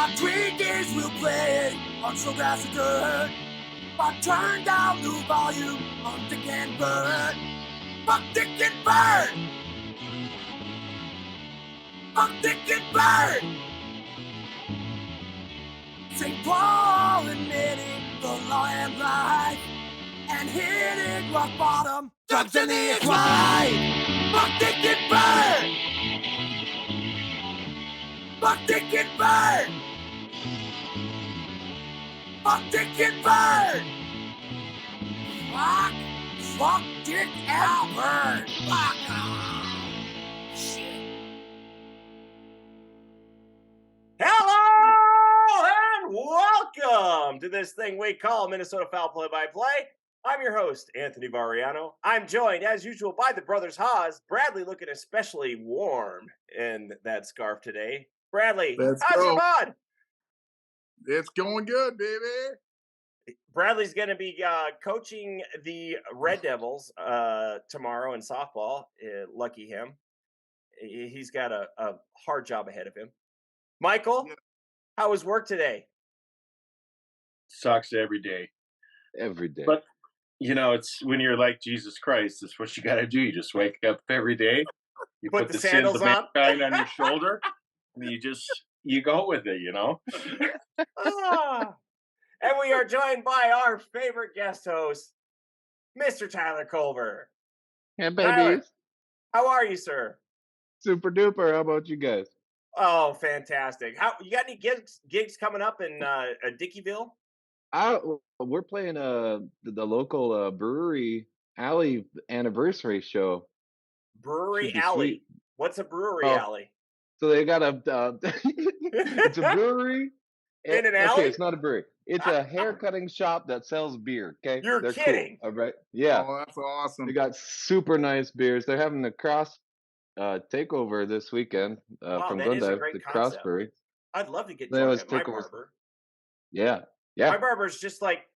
About 3 days we'll play on some grass and dirt. But turn down the volume on Dick and Bird. Fuck Dick and Bird! Fuck Dick and Bird! St. Paul admitting the law and life, and hitting rock bottom, drugs in the ex-wife. Fuck Dick and Bird! Fuck Dick and Bird! Fuck Dick and Bird! Fuck Dick and Bird! Fuck shit. Hello and welcome to this thing we call Minnesota Foul Play-by-Play. I'm your host, Anthony Variano. I'm joined, as usual, by the brothers Haas. Bradley looking especially warm in that scarf today. Bradley, how's your bod? It's going good, baby. Bradley's going to be coaching the Red Devils tomorrow in softball. Lucky him. He's got a hard job ahead of him. Michael, how was work today? Sucks every day. Every day. But, you know, it's when you're like Jesus Christ, it's what you got to do. You just wake up every day. You Put put the the sins of sandals on. mankind on your shoulder. And you go with it, you know? And we are joined by our favorite guest host, Mr. Tyler Culver. Yeah, Tyler, babies. how are you, sir? Super duper. How about you guys? Oh, fantastic. You got any gigs coming up in Dickeyville? We're playing the local brewery alley anniversary show. Brewery Should be Alley. sweet. What's a brewery Oh. alley? So they got it's a brewery. In an alley? Okay, it's not a brewery. It's a hair cutting shop that sells beer. Okay, You're They're kidding. Cool, all right. Yeah. Oh, that's awesome. They got super nice beers. They're having the cross takeover this weekend from that is a Glendive, great the concept. Cross Brewery. I'd love to get They drunk always at my take over- barber. Yeah. My barber's just like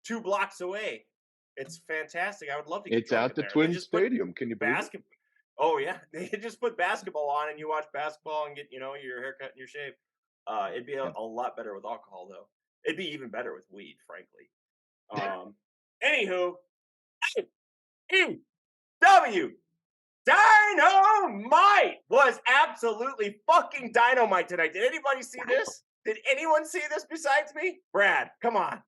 2 blocks away. It's fantastic. I would love to get It's drunk at in the there. They Twin just put Stadium. Can you believe it? basketball. Oh yeah, they just put basketball on and you watch basketball and get your haircut and your shave. It'd be a lot better with alcohol though. It'd be even better with weed, frankly. Anywho, EW Dynamite was absolutely fucking dynamite tonight. Did anybody see this? Did anyone see this besides me? Brad, come on.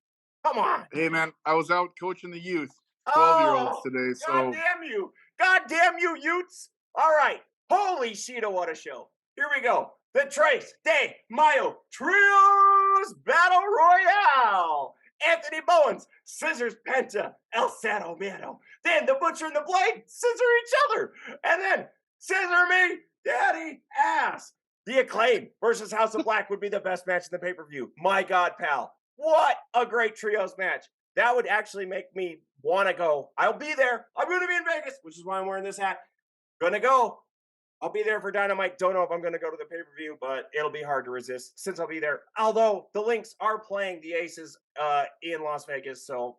Hey, man, I was out coaching the youth, 12-year-olds Oh, today. So God damn you. God damn you, Utes. All right. Holy shit, what a show. Here we go. The Tres de Mayo Trios Battle Royale. Anthony Bowens, Scissors Penta, El Sano Mano. Then the Butcher and the Blade scissor each other. And then Scissor Me, Daddy Ass. The Acclaim versus House of Black would be the best match in the pay-per-view. My God, pal. What a great trios match. That would actually make me want to go. I'll be there. I'm going to be in Vegas, which is why I'm wearing this hat. Gonna go. I'll be there for Dynamite. Don't know if I'm going to go to the pay-per-view, but it'll be hard to resist since I'll be there. Although the Lynx are playing the Aces in Las Vegas. So,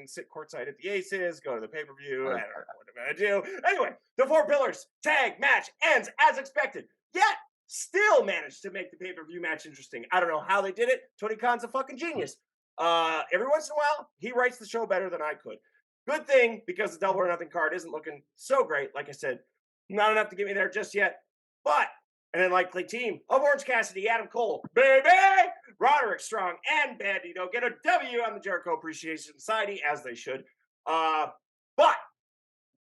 sit courtside at the Aces, go to the pay-per-view. I don't know what I'm going to do. Anyway, the Four Pillars tag match ends as expected. Yet, still managed to make the pay-per-view match interesting. I don't know how they did it. Tony Khan's a fucking genius. Every once in a while, he writes the show better than I could. Good thing, because the Double or Nothing card isn't looking so great. Like I said, not enough to get me there just yet. But an unlikely team of Orange Cassidy, Adam Cole, baby, Roderick Strong, and Bandito get a W on the Jericho Appreciation Society, as they should. But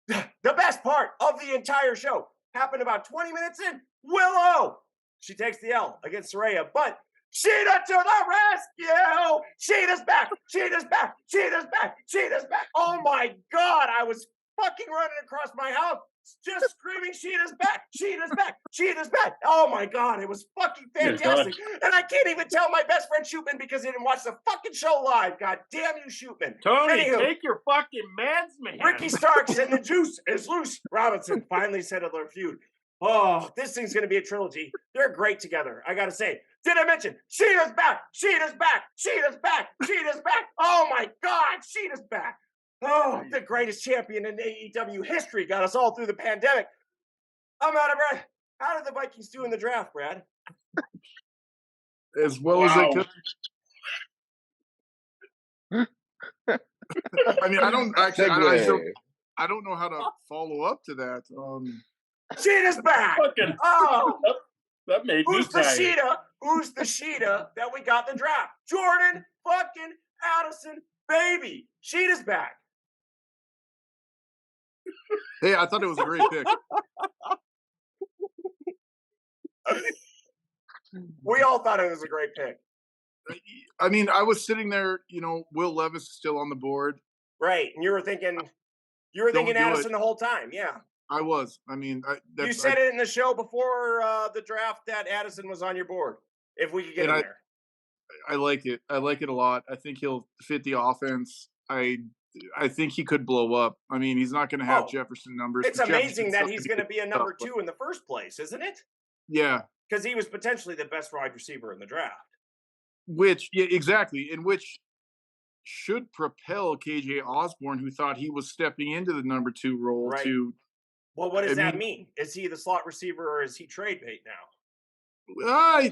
the best part of the entire show happened about 20 minutes in. Willow! She takes the L against Saraya, but Sheeta to the rescue! Sheeta's back! Sheeta's back! Sheeta's back! Sheeta's back! Oh my God! I was fucking running across my house just screaming, Sheeta's back! Sheeta's back! Sheeta's back! Oh my God, it was fucking fantastic. And I can't even tell my best friend Shootman because he didn't watch the fucking show live. God damn you, Shootman. Tony, Anywho, take your fucking meds, man. Ricky Starks and the juice is loose. Robinson finally settled their feud. Oh, this thing's going to be a trilogy. They're great together, I got to say. Did I mention Sheeta's back? Sheeta's back! Sheeta's back! Sheeta's back! Oh my God, Sheeta's back! Oh, the greatest champion in AEW history got us all through the pandemic. I'm out of breath. How did the Vikings do in the draft, Brad? as well as they Wow. could. I mean, I don't actually. Segue. I don't know how to follow up to that. Sheeta's back. Fucking, Oh, that made me who's the tired. Sheeta? Who's the Sheeta that we got in the draft? Jordan fucking Addison, baby. Sheeta's back. Hey, I thought it was a great pick. We all thought it was a great pick. I mean, I was sitting there. Will Levis is still on the board. Right. And you were thinking do Addison it. the whole time. Yeah. I was. I mean, You said it in the show before the draft that Addison was on your board. If we could get him there. I like it. I like it a lot. I think he'll fit the offense. I think he could blow up. I mean, he's not going to have Jefferson numbers. It's but amazing Jefferson's that still he's gonna going to be a number tough, 2 in the first place, isn't it? Yeah. Because he was potentially the best wide receiver in the draft. Exactly. And which should propel KJ Osborne, who thought he was stepping into the number 2 role Right. to. Well, what does that mean? Is he the slot receiver or is he trade bait now?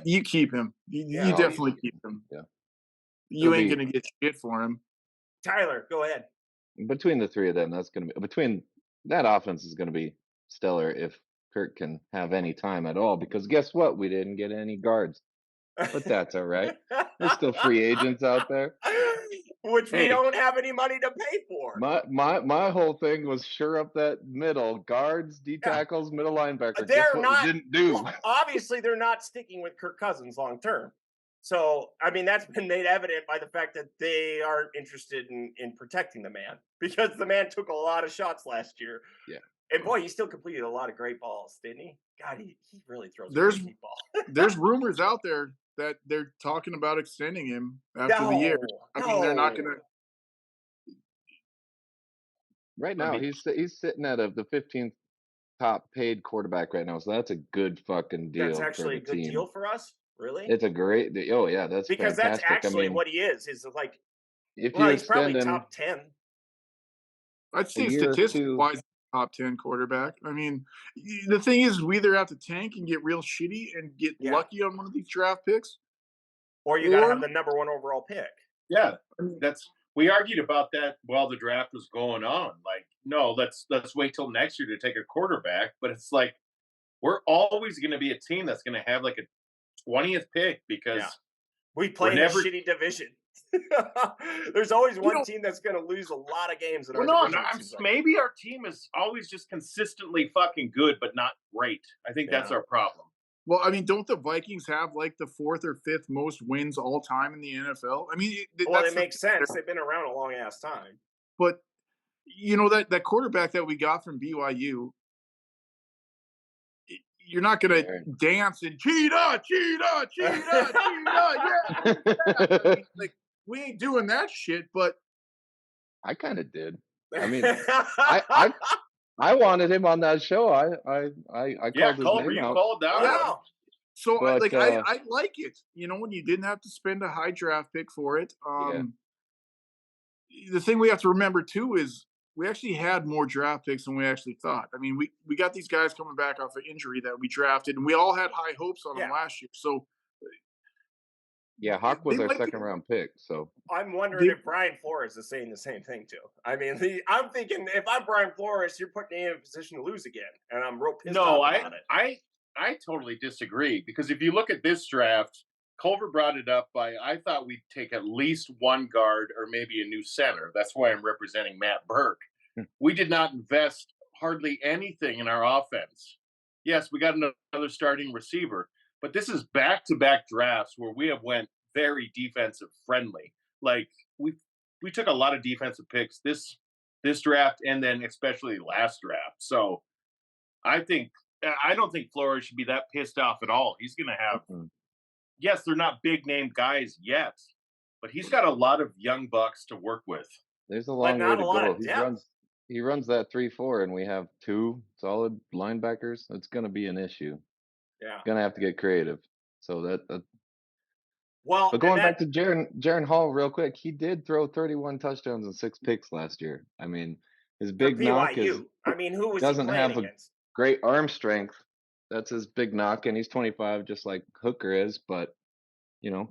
You keep him. You definitely keep him. Yeah. You ain't going to get shit for him. Tyler, go ahead. Between the three of them, that offense is going to be stellar if Kirk can have any time at all. Because guess what? We didn't get any guards, but that's all right. There's still free agents out there, which we don't have any money to pay for. My whole thing was sure up that middle guards, D tackles, middle linebacker. They're guess what not. we didn't do. Well, obviously, they're not sticking with Kirk Cousins long term. So, I mean, that's been made evident by the fact that they aren't interested in protecting the man because the man took a lot of shots last year. Yeah. And boy, he still completed a lot of great balls, didn't he? God, he really throws a deep ball. There's rumors out there that they're talking about extending him after the year. I mean, they're not going to. Right now, he's sitting at the 15th top paid quarterback right now, so that's a good fucking deal. That's actually for the a good team. deal for us. Really? It's a great deal. Oh yeah, that's because fantastic. That's actually what he is. Is like, he's probably top 10. I'd say statistic-wise, top 10 quarterback. I mean, the thing is, we either have to tank and get real shitty and get lucky on one of these draft picks, or you got to have the number 1 overall pick. Yeah, we argued about that while the draft was going on. Like, no, let's wait till next year to take a quarterback. But it's like we're always going to be a team that's going to have like a 20th pick because we play in a shitty division. There's always one team that's going to lose a lot of games. Maybe our team is always just consistently fucking good, but not great. I think that's our problem. Well, I mean, don't the Vikings have like the 4th or 5th most wins all time in the NFL? I mean, it makes sense. They've been around a long ass time. But that quarterback that we got from BYU, you're not going to dance and cheetah, yeah. Like, we ain't doing that shit, but I kind of did. I mean, I wanted him on that show. I called his name out. Called out. Yeah. So I like it. When you didn't have to spend a high draft pick for it. The thing we have to remember too is we actually had more draft picks than we actually thought. I mean, we got these guys coming back off an injury that we drafted, and we all had high hopes on them last year. So, yeah, Hawk was our second round pick. So I'm wondering if Brian Flores is saying the same thing too. I mean, I'm thinking if I'm Brian Flores, you're putting me in a position to lose again, and I'm real pissed off about it. I totally disagree because if you look at this draft, Culver brought it up I thought we'd take at least one guard or maybe a new center. That's why I'm representing Matt Burke. We did not invest hardly anything in our offense. Yes, we got another starting receiver, but this is back-to-back drafts where we have went very defensive friendly. Like we took a lot of defensive picks this draft and then especially last draft. So I don't think Flores should be that pissed off at all. He's going to have yes, they're not big name guys yet, but he's got a lot of young bucks to work with. There's a long way to go. He runs that 3-4, and we have 2 solid linebackers. It's going to be an issue. Yeah, going to have to get creative. So that. Well, but going back to Jaren Hall real quick, he did throw 31 touchdowns and 6 picks last year. I mean, his big knock is. I mean, who was doesn't he have against? A great arm strength. That's his big knock, and he's 25, just like Hooker is. But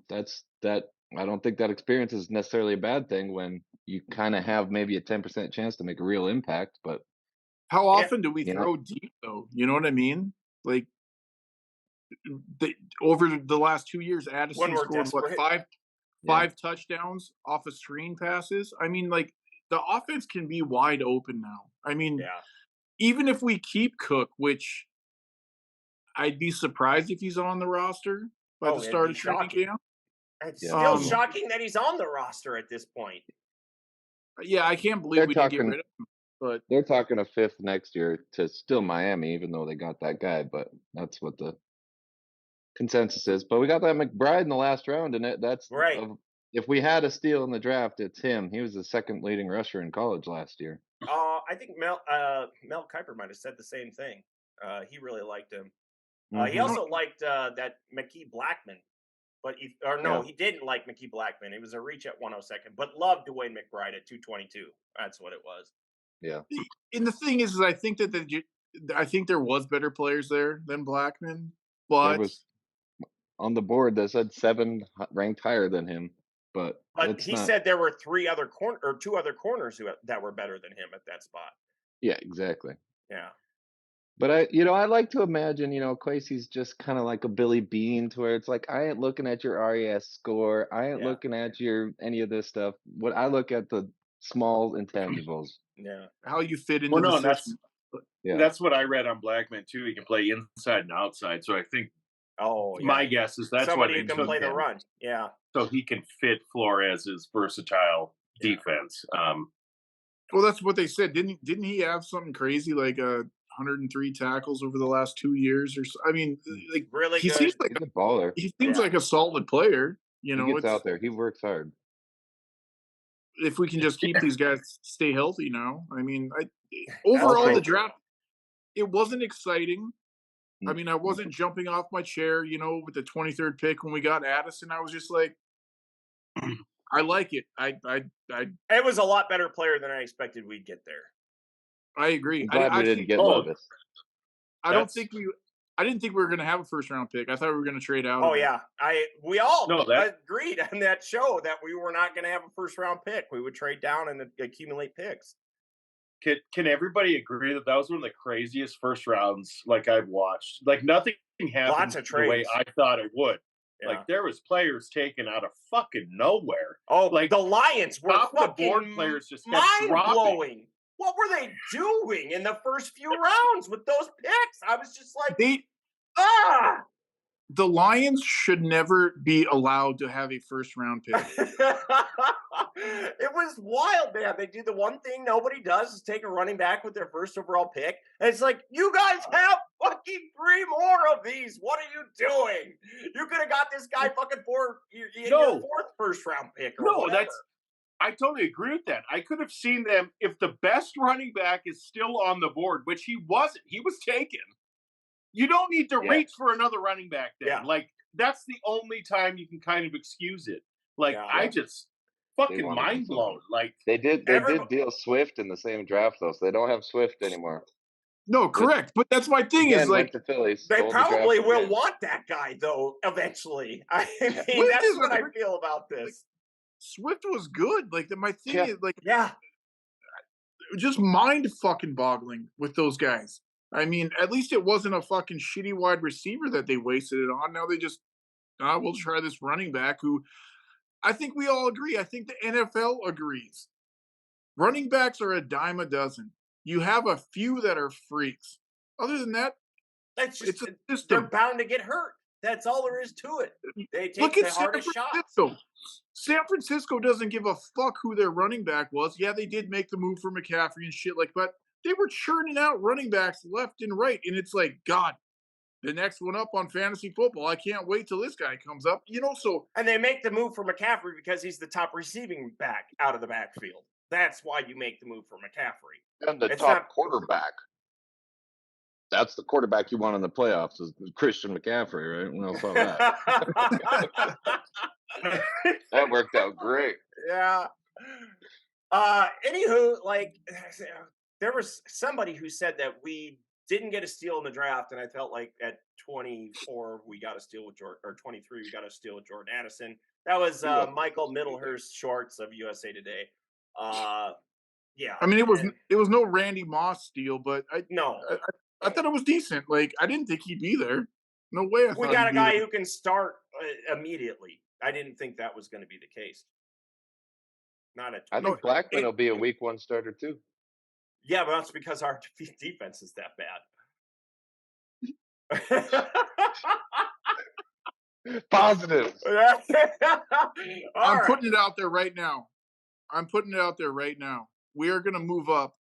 that's that. I don't think that experience is necessarily a bad thing when you kind of have maybe a 10% chance to make a real impact. But How Yeah. often do we you know, throw deep though? You know what I mean? Like over the last 2 years, When Addison we're scored what desperate. five yeah, five touchdowns off of screen passes. I mean, like the offense can be wide open now. I mean, Yeah. even if we keep Cook, which I'd be surprised if he's on the roster by the It'd start be of training shocking. camp. It's Yeah, still he will. shocking that he's on the roster at this point. Yeah, I can't believe they're we didn't get talking. rid of him. But They're talking a fifth next year to still Miami, even though they got that guy. But that's what the consensus is. But we got that McBride in the last round, and that's Right. if we had a steal in the draft, it's him. He was the second leading rusher in college last year. I think Mel Kiper might have said the same thing. He really liked him. He Mhm. also liked that McKee Blackman, but he Yeah. didn't like McKee Blackman. It was a reach at 102nd, but loved Dwayne McBride at 222. That's what it was. Yeah. and the thing is I think that I think there was better players there than Blackman, There but was on the board that said 7 ranked higher than him, but But it's he not. said there were two other corners that were better than him at that spot. Yeah, exactly. Yeah. But I like to imagine, Quasey's just kind of like a Billy Bean, to where it's like, I ain't looking at your RES score, I ain't Yeah. looking at your any of this stuff. What I look at the small intangibles. Yeah. how you fit into Well, the no, and system. Yeah, that's what I read on Blackman too. He can play inside and outside. So I think Oh, yeah. my guess is that's Somebody why who they can took play the him, run. Yeah. so he can fit Flores's versatile Yeah. defense. Well, that's what they said. Didn't he have something crazy like 103 tackles over the last 2 years or so? I mean, like Really he good. seems like he's a baller. Yeah. a solid player. He gets It's out there. He works hard. if we can just keep these guys stay healthy now. I mean, That's overall right. the draft it wasn't exciting. I Mm, mean, I wasn't jumping off my chair, with the 23rd pick when we got Addison. I was just like, I like it. It was a lot better player than I expected we'd get there. I agree. I'm glad we didn't get Levis. I don't think I didn't think we were going to have a first round pick. I thought we were going to trade out. Oh yeah, we all that agreed on that show that we were not going to have a first round pick. We would trade down and accumulate picks. Can everybody agree that was one of the craziest first rounds like I've watched? Like nothing happened Lots of the way trades. I thought it would. Yeah. Like there was players taken out of fucking nowhere. Oh, like the Lions were top of the fucking board players just kept mind dropping. blowing. What were they doing in the first few rounds with those picks? I was just like, the Lions should never be allowed to have a first round pick. It was wild, man. They do the one thing nobody does is take a running back with their first overall pick. And it's like, you guys have fucking 3 more of these. What are you doing? You could have got this guy fucking your 4th first round pick or whatever. I totally agree with that. I could have seen them if the best running back is still on the board, which he wasn't. He was taken. You don't need to reach for another running back then. Yeah. Like, that's the only time you can kind of excuse it. Like, I just fucking mind blown. Like they did deal Swift in the same draft though, so they don't have Swift anymore. No, correct. But that's my thing is like the Phillies. They probably will want that guy though eventually. I mean, that's what I feel about this. Swift was good. Like my thing is like just mind fucking boggling with those guys. I mean, at least it wasn't a fucking shitty wide receiver that they wasted it on. Now they just we'll try this running back who I think we all agree. I think the NFL agrees. Running backs are a dime a dozen. You have a few that are freaks. Other than that, that's just they're bound to get hurt. That's all there is to it. They take the hardest shots. San Francisco doesn't give a fuck who their running back was. Yeah, they did make the move for McCaffrey and shit but they were churning out running backs left and right. And it's like, God, the next one up on fantasy football. I can't wait till this guy comes up. So. And they make the move for McCaffrey because he's the top receiving back out of the backfield. That's why you make the move for McCaffrey. And the top quarterback. That's the quarterback you want in the playoffs is Christian McCaffrey, right? We all saw that. That worked out great. Yeah. Anywho, like there was somebody who said that we didn't get a steal in the draft, and I felt like at 24 we got a steal with Jordan, or 23 we got a steal with Jordan Addison. That was Michael Middlehurst Shorts of USA Today. Yeah. I mean, it was no Randy Moss steal, but I thought it was decent. Like, I didn't think he'd be there. No way. We got a guy who can start immediately. I didn't think that was going to be the case. Not at. I think Blackman will be a week 1 starter too. Yeah, but that's because our defense is that bad. Positive. I'm putting it out there right now. We are going to move up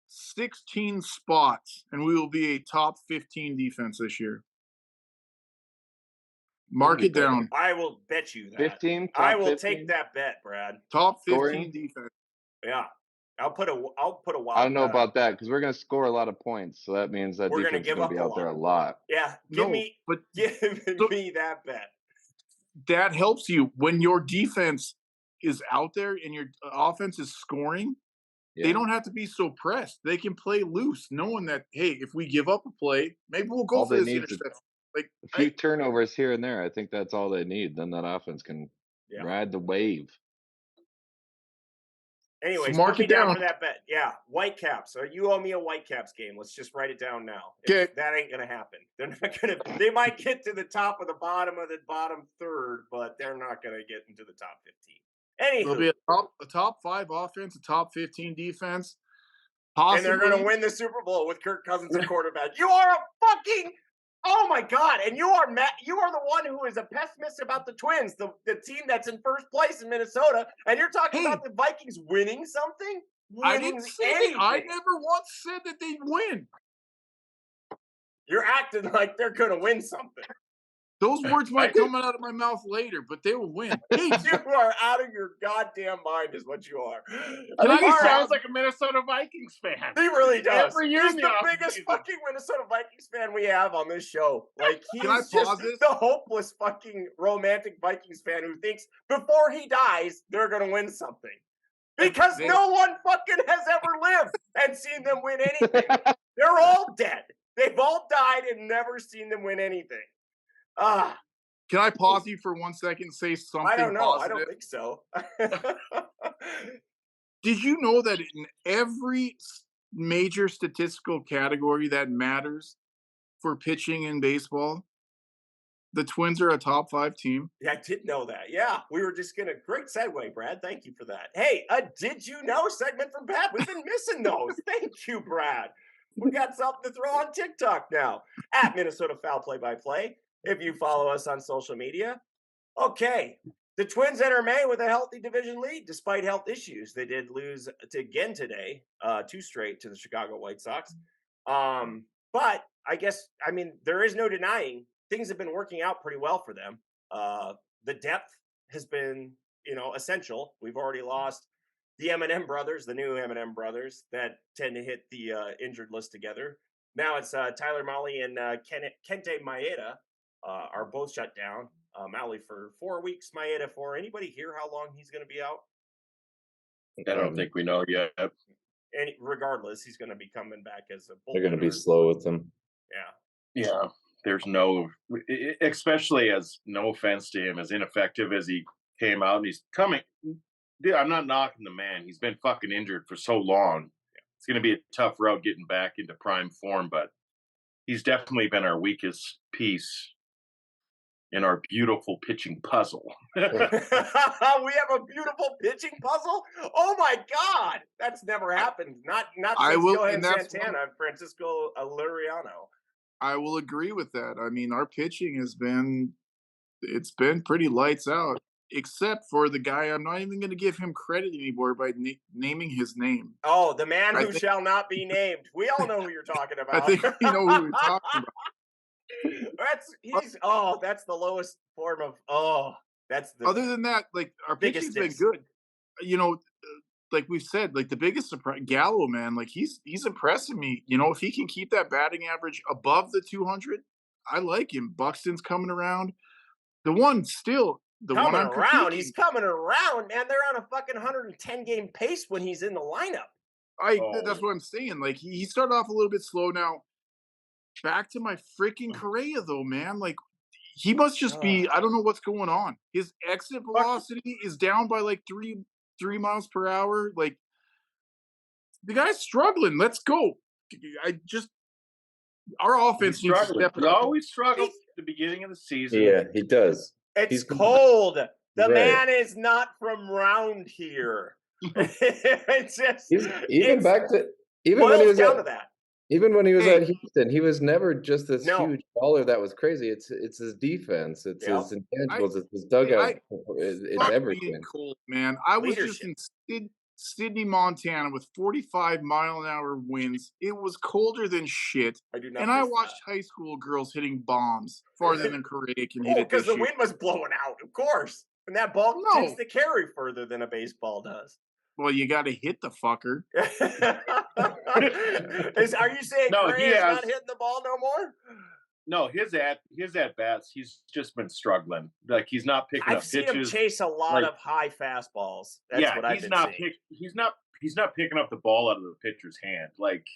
16 spots, and we will be a top 15 defense this year. Mark it down. I will bet you that. 15. I will take that bet, Brad. Top 15 Scoring? defense. Yeah, I'll put a wild. I don't know about that because we're going to score a lot of points, so that means that defense is going to be out there a lot. Yeah, give me that bet. That helps you when your defense is out there and your offense is scoring. Yeah. They don't have to be so pressed. They can play loose, knowing that, hey, if we give up a play, maybe we'll go for this interception. Like a few turnovers here and there. I think that's all they need. Then that offense can ride the wave. Anyways, so mark it down for that bet. Yeah, Whitecaps. So you owe me a Whitecaps game. Let's just write it down now. Okay. That ain't gonna happen. They're not gonna. They might get to the top of the bottom third, but they're not gonna get into the top 15. Anywho, it'll be a top 5 offense, a top 15 defense, possibly. And they're gonna win the Super Bowl with Kirk Cousins at quarterback. You are a fucking. Oh my God! And you are the one who is a pessimist about the Twins, the team that's in first place in Minnesota, and you're talking about the Vikings winning something. I didn't say. I never once said that they'd win. You're acting like they're going to win something. Those words might come out of my mouth later, but they will win. Hey, you are out of your goddamn mind, is what you are. I think he sounds like a Minnesota Vikings fan. He really does. Every year he's the biggest fucking Minnesota Vikings fan we have on this show. Like, he's just the hopeless fucking romantic Vikings fan who thinks before he dies, they're going to win something. Because no one fucking has ever lived and seen them win anything. They're all dead. They've all died and never seen them win anything. Can I pause you for 1 second and say something I don't know. positive? I don't think so. Did you know that in every major statistical category that matters for pitching in baseball, the Twins are a top 5 team? Yeah, I did know that. Yeah, we were just going to... Great segue, Brad. Thank you for that. Hey, Did You Know segment from Brad. We've been missing those. Thank you, Brad. We got something to throw on TikTok now. At Minnesota Foul Play-by-Play. If you follow us on social media. Okay. The Twins enter May with a healthy division lead despite health issues. They did lose again today, 2 straight to the Chicago White Sox. But I guess, I mean, there is no denying things have been working out pretty well for them. The depth has been, essential. We've already lost the M&M brothers, the new M&M brothers that tend to hit the injured list together. Now it's Tyler Mahle and Kente Maeda. Are both shut down. Mahle for 4 weeks, Maeda for. Anybody hear how long he's going to be out? I don't think we know yet. And regardless, he's going to be coming back as a bullpener. They're going to be slow with him. Yeah. There's no, especially as, no offense to him, as ineffective as he came out, and he's coming. Dude, I'm not knocking the man. He's been fucking injured for so long. It's going to be a tough road getting back into prime form, but he's definitely been our weakest piece in our beautiful pitching puzzle. We have a beautiful pitching puzzle? Oh my God! That's never happened. Not since Johan Santana and Francisco Liriano. I will agree with that. I mean, our pitching has been pretty lights out, except for the guy. I'm not even going to give him credit anymore by naming his name. Oh, the man who shall not be named. We all know who you're talking about. I think you know who we're talking about. That's the lowest form of that's the other than that, like our pitching's been good. Like we've said, like the biggest surprise, Gallo, man, like he's impressing me. If he can keep that batting average above the 200, I like him. Buxton's coming around. He's coming around, man. They're on a fucking 110 game pace when he's in the lineup. That's what I'm saying. Like he started off a little bit slow. Now back to my freaking Correa though, man. Like he must just be. I don't know what's going on. His exit velocity is down by like three miles per hour. Like the guy's struggling. Let's go. Our offense needs to step He up. always struggles at the beginning of the season. Yeah, he does. It's cold. The Right. man is not from round here. It's just Even when he was down to that. even when he was at Houston, he was never just this No. huge baller that was crazy. It's his defense, it's Yeah. his intangibles, it's his dugout, it's Fuck everything. being cold, man. I was just Leadership. in Sydney, Montana, with 45-mile-an-hour winds. It was colder than shit, I do not. and I miss watched high school girls hitting bombs farther than Correa can hit it because this the year. wind was blowing out, of course, and that ball No. tends to carry further than a baseball does. Well, you got to hit the fucker. Are you saying No, he Correa's has- not hitting the ball no more? No, his at bats, he's just been struggling. Like he's not picking I've up seen him pitches. chase a lot like- of high fastballs. That's what I've been seeing. He's not picking up the ball out of the pitcher's hand. Like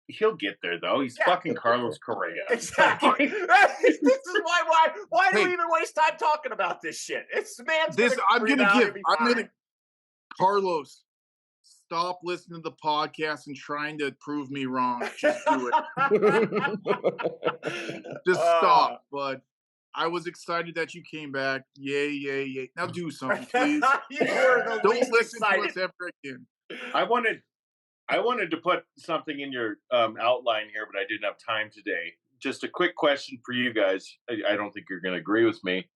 he'll get there though. He's fucking Carlos Correa. Exactly. This is why do Hey. we even waste time talking about this shit? It's man's I'm breathe gonna out give. and be I'm fine. gonna. Carlos, stop listening to the podcast and trying to prove me wrong. Just do it. Just stop, bud. I was excited that you came back. Yay, yay, yay. Now do something, please. You were the Don't least listen excited. to us ever again. I wanted to put something in your outline here, but I didn't have time today. Just a quick question for you guys. I don't think you're going to agree with me,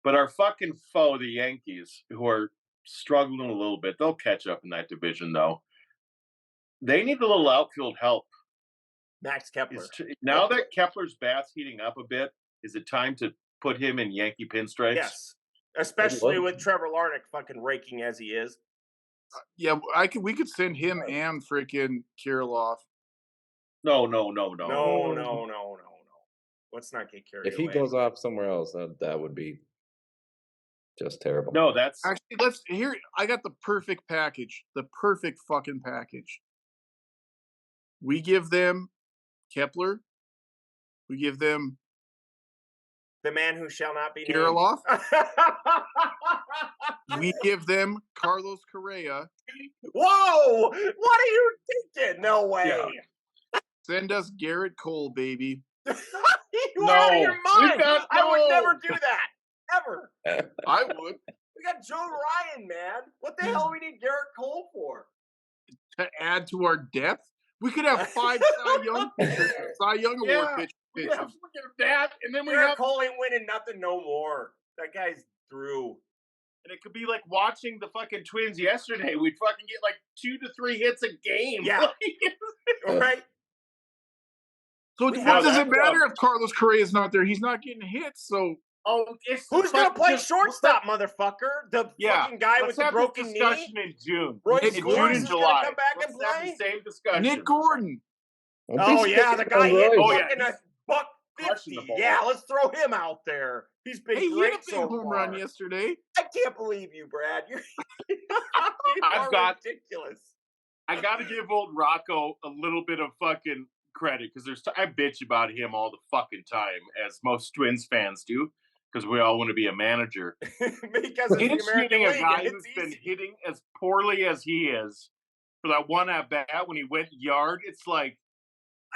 but our fucking foe, the Yankees, who are struggling a little bit, they'll catch up in that division, though. They need a little outfield help. Max Kepler. Now that Kepler's bat's heating up a bit, is it time to put him in Yankee pinstripes? Yes. Especially with Trevor Larnach fucking raking as he is. Yeah, we could send him and freaking Kirilloff. No. No. Let's not get carried If he away. goes off somewhere else, that would be just terrible. No, that's Actually, I got the perfect package. The perfect fucking package. We give them Kepler. We give them The man who shall not be named. Kirilloff. We give them Carlos Correa. Whoa! What are you thinking? No way. Yeah. Send us Garrett Cole, baby. You are out of your mind. I would never do that. Ever. I would. We got Joe Ryan, man. What the hell do we need Garrett Cole for? To add to our depth. We could have 5 Cy Young pitchers, Cy Young Award pitchers. we have that, and then we Garrett have, Cole ain't winning nothing no more. That guy's through. and it could be like watching the fucking Twins yesterday. We'd fucking get like 2 to 3 hits a game. Yeah. Right? So what does it matter if Carlos Correa is not there? He's not getting hits. So Who's gonna play shortstop, motherfucker? The fucking guy with the broken knee. discussion in June. Royce In June Gordon's and gonna July. come back and Let's have play? the same discussion. Nick Gordon. Oh yeah, the guy hit fucking a buck crushing 50. the ball. Yeah, let's throw him out there. He's been Hey, he great hit a big so home far. run yesterday. I can't believe you, Brad. You're I've got- ridiculous. I got to give old Rocco a little bit of fucking credit because I bitch about him all the fucking time, as most Twins fans do, because we all want to be a manager. Because it's the Pinch American hitting a League, guy and who's it's been easy. hitting as poorly as he is for that one at bat when he went yard. It's like,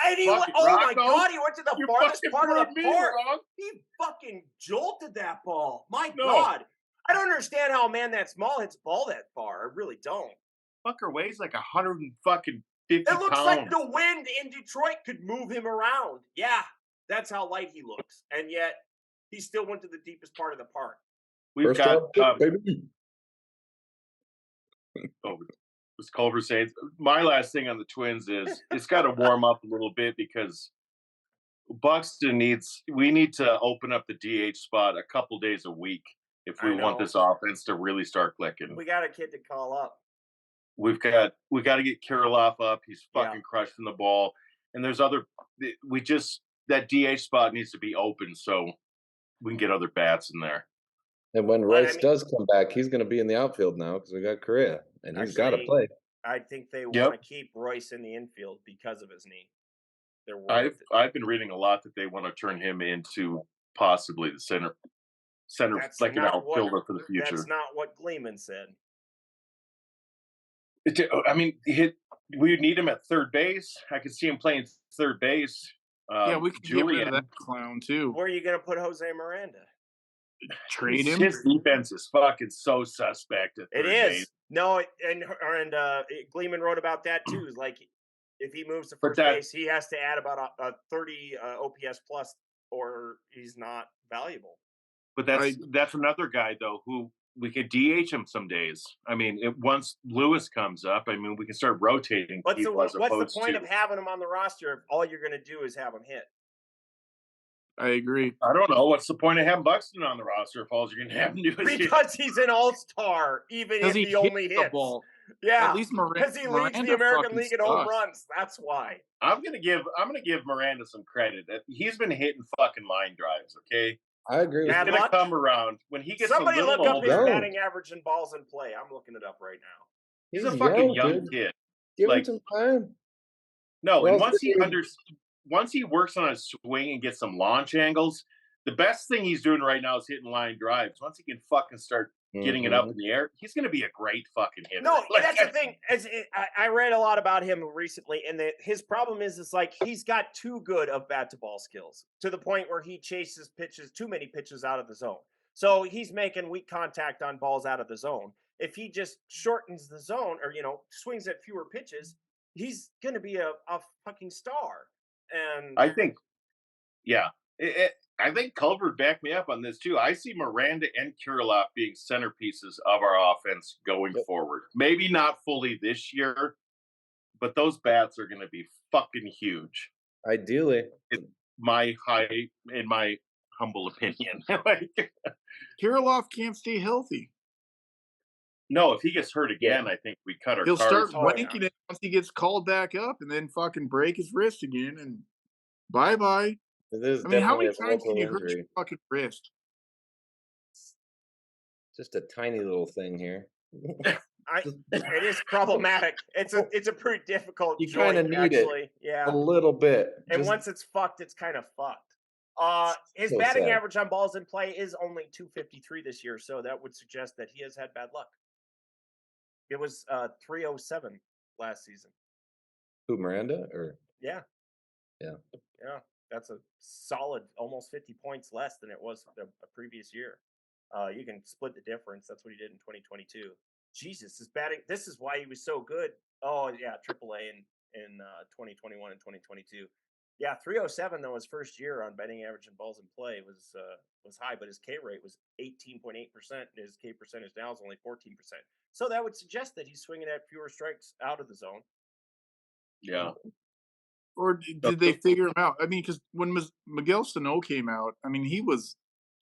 And he Fuck went, it, oh my Rocco. God, he went to the you farthest fucking part of proved the me park. wrong. He fucking jolted that ball. My No. God. I don't understand how a man that small hits a ball that far. I really don't. Fucker weighs like 150 It looks pounds. like the wind in Detroit could move him around. Yeah, that's how light he looks. And yet, he still went to the deepest part of the park. We've First got round pick, baby. was Culver saying. My last thing on the Twins is it's got to warm up a little bit because Buxton we need to open up the DH spot a couple days a week if we want this offense to really start clicking. We got a kid to call up. We got to get Kirilloff up. He's fucking crushing the ball. And there's that DH spot needs to be open so we can get other bats in there. And when Rice does come back, he's going to be in the outfield now because we got Correa, and he's got to play. I think they want to keep Royce in the infield because of his knee. They're worried. I've been reading a lot that they want to turn him into possibly the center, That's like an not outfielder for the future. That's not what Gleeman said. I mean, we need him at third base. I could see him playing third base. Yeah, we could get rid of that clown too. Where are you going to put Jose Miranda? Trade him. His defense is fucking so suspect. At It third is. base. No, and Gleeman wrote about that too. Is like if he moves to first base, he has to add about a 30 OPS plus, or he's not valuable. But that's another guy though who we could DH him some days. I mean, once Lewis comes up, I mean, we can start rotating. What's the point of having him on the roster if all you're going to do is have him hit? I agree. I don't know. What's the point of having Buxton on the roster if all you're going to have him do is because he's an all-star, even if he only hits. Yeah, at least because he leads the American League in home runs. That's why. I'm gonna give Miranda some credit. He's been hitting fucking line drives. Okay, I agree. He's gonna come around when he gets somebody a little look up older. his batting average and balls in play. I'm looking it up right now. He's a fucking young kid. Give him some time. No, and once he works on his swing and gets some launch angles, the best thing he's doing right now is hitting line drives. Once he can fucking start getting it up in the air, he's going to be a great fucking hitter. No, that's the thing. I read a lot about him recently, and his problem is like he's got too good of bat to ball skills to the point where he chases too many pitches out of the zone. So he's making weak contact on balls out of the zone. If he just shortens the zone or swings at fewer pitches, he's going to be a fucking star. And I think, I think Culver backed me up on this too. I see Miranda and Kirilloff being centerpieces of our offense going forward. Maybe not fully this year, but those bats are going to be fucking huge. Ideally, in my humble opinion. Kirilloff can't stay healthy. No, if he gets hurt again, I think we cut our He'll cards. start wanking it once he gets called back up and then fucking break his wrist again and bye-bye. I mean, how many times can you hurt your fucking wrist? Just a tiny little thing here. It is problematic. It's a pretty difficult you kind of need it. Yeah. A little bit. And once it's fucked, it's kind of fucked. His batting average on balls in play is only .253 this year, so that would suggest that he has had bad luck. It was .307 last season. Who, Miranda? Or yeah. That's a solid, almost 50 points less than it was the previous year. You can split the difference. That's what he did in 2022. Jesus, his batting. This is why he was so good. Oh yeah, AAA in 2021 and 2022. Yeah, 307 though his first year on batting average and balls in play was high, but his K rate was 18.8%. His K percentage now is only 14%. So that would suggest that he's swinging at fewer strikes out of the zone. Yeah. Or did they figure him out? I mean, because when Miguel Sano came out, I mean, he was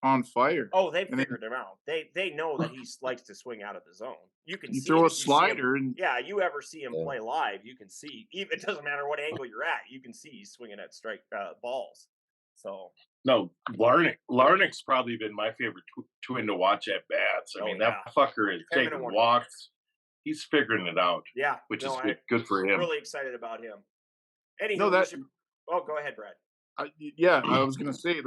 on fire. Oh, they figured him out. They know that he likes to swing out of the zone. You can throw a slider, and you ever see him play live, you can see. Even it doesn't matter what angle you're at, you can see he's swinging at strike balls. So no, Larnach's probably been my favorite twin to watch at bats. I mean, that fucker is taking walks. He's figuring it out. Yeah, which is good for him. Really excited about him. Anywho, go ahead, Brad. I was gonna say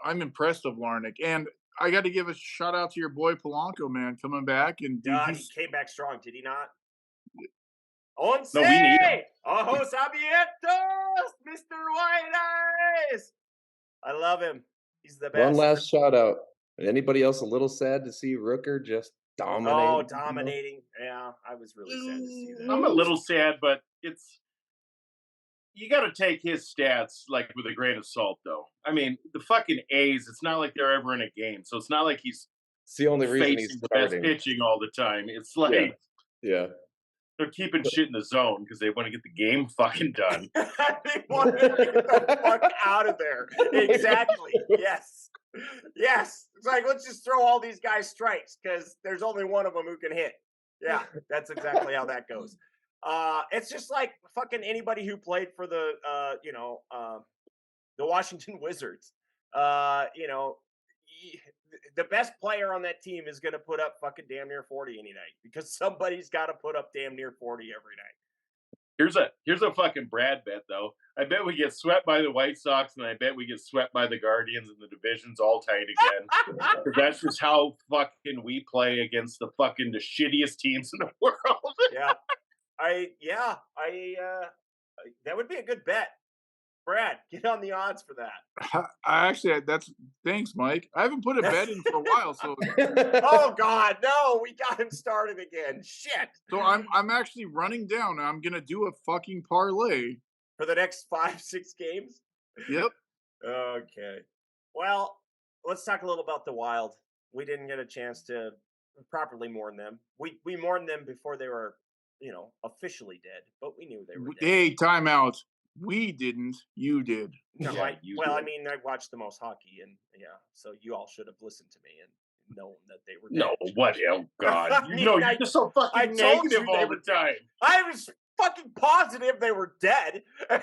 I'm impressed of Larnach, and I got to give a shout out to your boy Polanco, man, coming back and he came back strong, did he not? No, we need him. Ojos abiertos, Mr. White Eyes. I love him. He's the best. One last shout out. Anybody else a little sad to see Rooker just dominating? Oh, dominating. Yeah, I was really sad to see that. I'm a little sad, but you got to take his stats like with a grain of salt, though. I mean, the fucking A's. It's not like they're ever in a game, so it's not like he's. It's the only reason he's starting. Pitching all the time. It's like they're keeping shit in the zone because they want to get the game fucking done. They want to get the fuck out of there. Exactly. Yes. It's like let's just throw all these guys strikes because there's only one of them who can hit. Yeah, that's exactly how that goes. It's just like fucking anybody who played for the Washington Wizards. the best player on that team is going to put up fucking damn near 40 any night because somebody's got to put up damn near 40 every night. Here's a fucking Brad bet though. I bet we get swept by the White Sox, and I bet we get swept by the Guardians, and the division's all tight again. That's just how fucking we play against the shittiest teams in the world. That would be a good bet. Brad, get on the odds for that. Thanks, Mike. I haven't put a bet in for a while, so. Oh God, no! We got him started again. Shit. So I'm actually running down. I'm gonna do a fucking parlay for the next 5-6 games. Yep. Okay. Well, let's talk a little about the Wild. We didn't get a chance to properly mourn them. We mourned them before they were, officially dead, but we knew they were dead. Hey, timeout. We didn't. You did. No, did. I mean, I watched the most hockey, and so you all should have listened to me and known that they were dead. No, what? Oh God! You're just so fucking negative all the time. I was fucking positive they were dead. I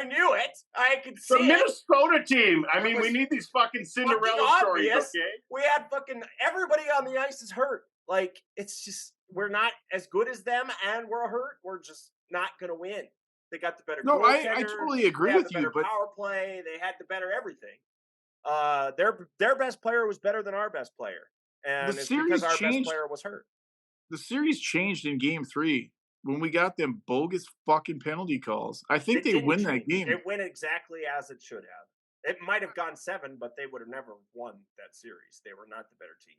knew it. I could see the Minnesota team. I mean, we need these fucking Cinderella stories, okay? We had fucking everybody on the ice is hurt. Like, it's just, we're not as good as them, and we're hurt. We're just not going to win. They got the better. No, I totally agree with you. But power play, they had the better everything. Their best player was better than our best player, and it's because our best player was hurt. The series changed in Game 3 when we got them bogus fucking penalty calls. I think they win that game. It went exactly as it should have. It might have gone 7, but they would have never won that series. They were not the better team.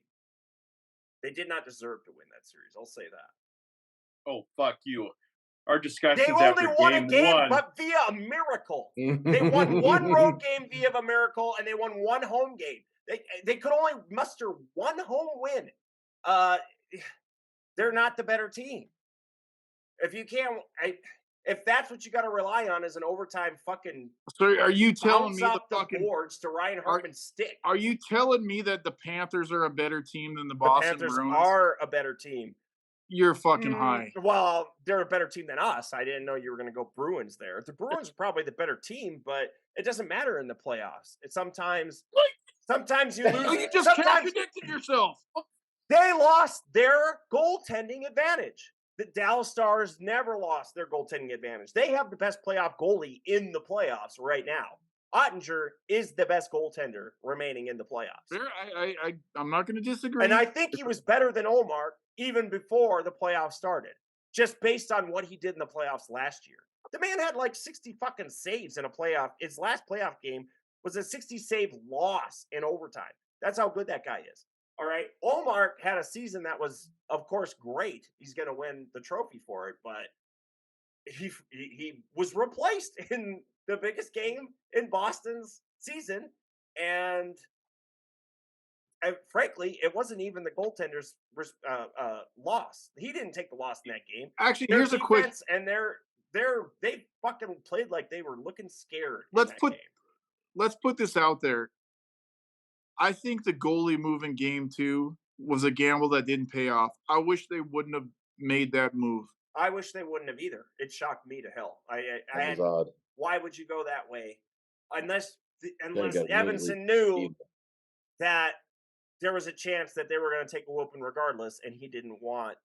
They did not deserve to win that series. I'll say that. Oh, fuck you. Our discussions they only after won game a game, one. but via a miracle. They won one road game via a miracle, and they won one home game. They could only muster one home win. They're not the better team. If you can't, if that's what you got to rely on is an overtime fucking. So are you telling me the fucking boards to Ryan Hartman's stick? Are you telling me that the Panthers are a better team than the Boston Bruins? The Panthers are a better team. You're fucking high. Well, they're a better team than us. I didn't know you were going to go Bruins there. The Bruins are probably the better team, but it doesn't matter in the playoffs. It's sometimes you lose. You just contradicted yourself. They lost their goaltending advantage. The Dallas Stars never lost their goaltending advantage. They have the best playoff goalie in the playoffs right now. Ottinger is the best goaltender remaining in the playoffs. I'm not going to disagree. And I think he was better than Omar even before the playoffs started, just based on what he did in the playoffs last year. The man had like 60 fucking saves in a playoff. His last playoff game was a 60-save loss in overtime. That's how good that guy is. All right. Omar had a season that was, of course, great. He's going to win the trophy for it, but he was replaced in the biggest game in Boston's season. And frankly, it wasn't even the goaltender's loss. He didn't take the loss in that game. Actually, here's a quick. And they fucking played like they were looking scared. Let's put this out there. I think the goalie move in Game 2 was a gamble that didn't pay off. I wish they wouldn't have made that move. I wish they wouldn't have either. It shocked me to hell. That was odd. Why would you go that way? Unless Evanson knew that there was a chance that they were going to take a whooping regardless, and he didn't want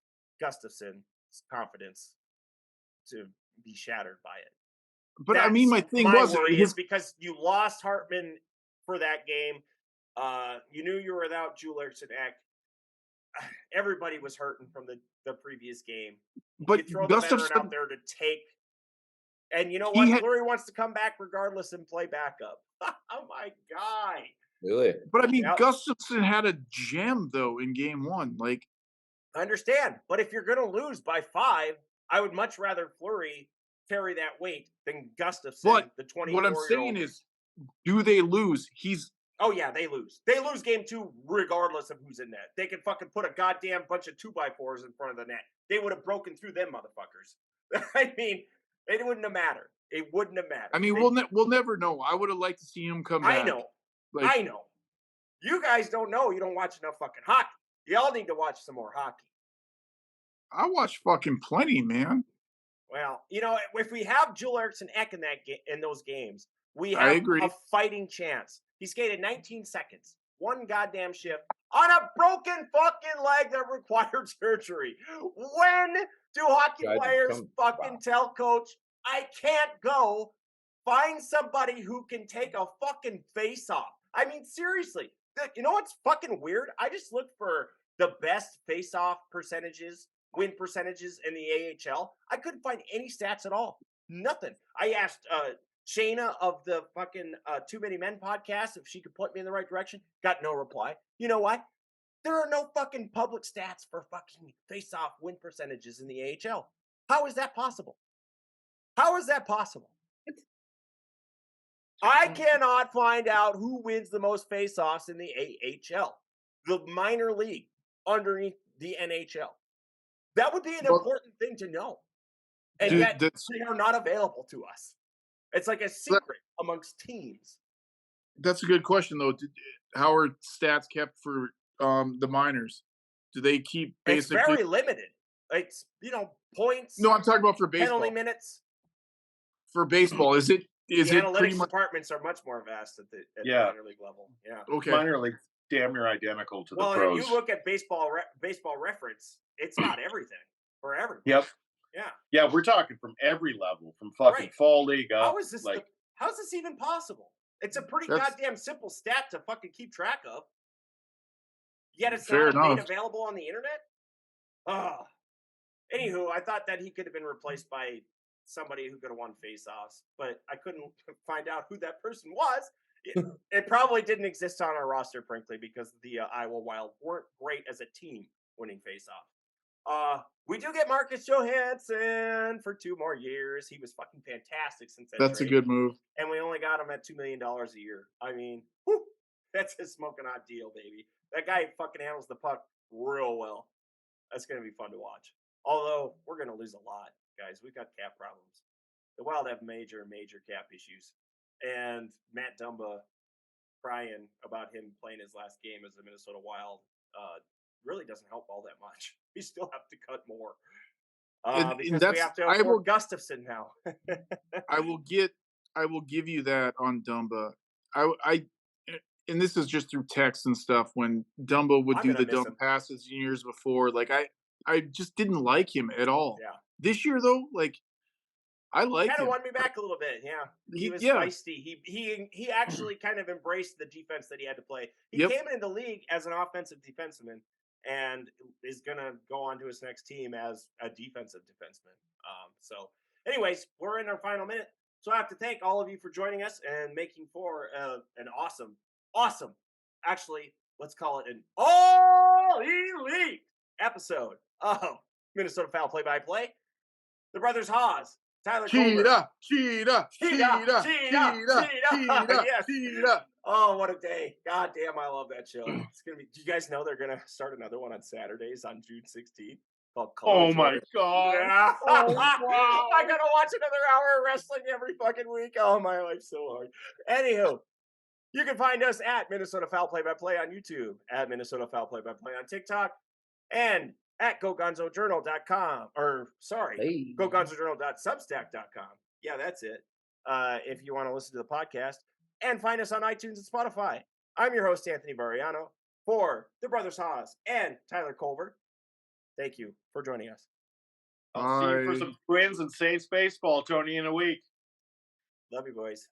Gustafsson's confidence to be shattered by it. But I mean, my thing was because you lost Hartman for that game. You knew you were without Julerson Ek. Everybody was hurting from the previous game. But you throw the veteran out there to take. And you know what? Fleury wants to come back regardless and play backup. Oh, my guy. Really? But I mean, Gustafsson had a gem, though, in Game 1. Like, I understand. But if you're going to lose by 5, I would much rather Fleury carry that weight than Gustafsson, the 20-year-old. What I'm saying is, do they lose? Oh, yeah, they lose. They lose Game 2 regardless of who's in net. They can fucking put a goddamn bunch of 2x4s in front of the net. They would have broken through them motherfuckers. I mean, it wouldn't have mattered. It wouldn't have mattered. I mean, we'll never know. I would have liked to see him come back. I know. I know. You guys don't know. You don't watch enough fucking hockey. Y'all need to watch some more hockey. I watch fucking plenty, man. Well, if we have Joel Eriksson Ek in those games, we have a fighting chance. He skated 19 seconds, one goddamn shift on a broken fucking leg that required surgery. When do hockey players fucking tell coach, I can't go? Find somebody who can take a fucking face off. I mean, seriously. You know what's fucking weird? I just looked for the best face-off percentages, win percentages in the AHL. I couldn't find any stats at all. Nothing. I asked Shayna of the fucking Too Many Men podcast if she could point me in the right direction. Got no reply. You know why? There are no fucking public stats for fucking face-off win percentages in the AHL. How is that possible? How is that possible? I cannot find out who wins the most face-offs in the AHL, the minor league underneath the NHL. That would be an important thing to know. And yet they are not available to us. It's like a secret amongst teams. That's a good question, though. How are stats kept for the minors? Do they keep basically? It's very limited. It's, points. No, I'm talking about for baseball. Penalty minutes. For baseball, is it the analytics departments are much more vast at the minor league level. Yeah. Okay. Minor league damn near identical to the pros. Well, if you look at baseball reference, it's not everything for everyone. Yep. Yeah. Yeah, we're talking from every level, from fucking fall league up. How is this how is this even possible? It's a pretty goddamn simple stat to fucking keep track of. Yet it's not made available on the internet? Anywho, I thought that he could have been replaced by somebody who could have won face-offs, but I couldn't find out who that person was. It probably didn't exist on our roster, frankly, because the Iowa Wild weren't great as a team winning face-off. We do get Marcus Johansson for 2 more years. He was fucking fantastic since that That's trade. A good move. And we only got him at $2 million a year. I mean, that's a smoking hot deal, baby. That guy fucking handles the puck real well. That's going to be fun to watch. Although, we're going to lose a lot, guys. We've got cap problems. The Wild have major, major cap issues. And Matt Dumba crying about him playing his last game as the Minnesota Wild really doesn't help all that much. We still have to cut more. Because we have to afford Gustafsson now. I will give you that on Dumba. And this is just through text and stuff. When Dumba would do the dumb passes years before, like I just didn't like him at all. Yeah. This year though, like I like him. Kind of won me back a little bit. Yeah. He was feisty. He actually kind of embraced the defense that he had to play. He came into the league as an offensive defenseman and is going to go on to his next team as a defensive defenseman. So anyways, we're in our final minute. So I have to thank all of you for joining us and making for an awesome, actually, let's call it an all elite episode of Minnesota Foul Play-by-Play. The Brothers Haas, Tyler Colbert. Cheetah. Oh, what a day. God damn, I love that show. It's gonna be. Do you guys know they're gonna start another one on Saturdays on June 16th? Oh my God. Yeah. Oh, wow. I gotta watch another hour of wrestling every fucking week. Oh, my life's so hard. Anywho, you can find us at Minnesota Foul Play-by-Play on YouTube, at Minnesota Foul Play-by-Play on TikTok, and at GoGonzoJournal.com, GoGonzoJournal.substack.com. Yeah, that's it. If you want to listen to the podcast, and find us on iTunes and Spotify. I'm your host, Anthony Variano, for the Brothers Haas and Tyler Colbert. Thank you for joining us. I'll see you for some Twins and Saints baseball, Tony, in a week. Love you, boys.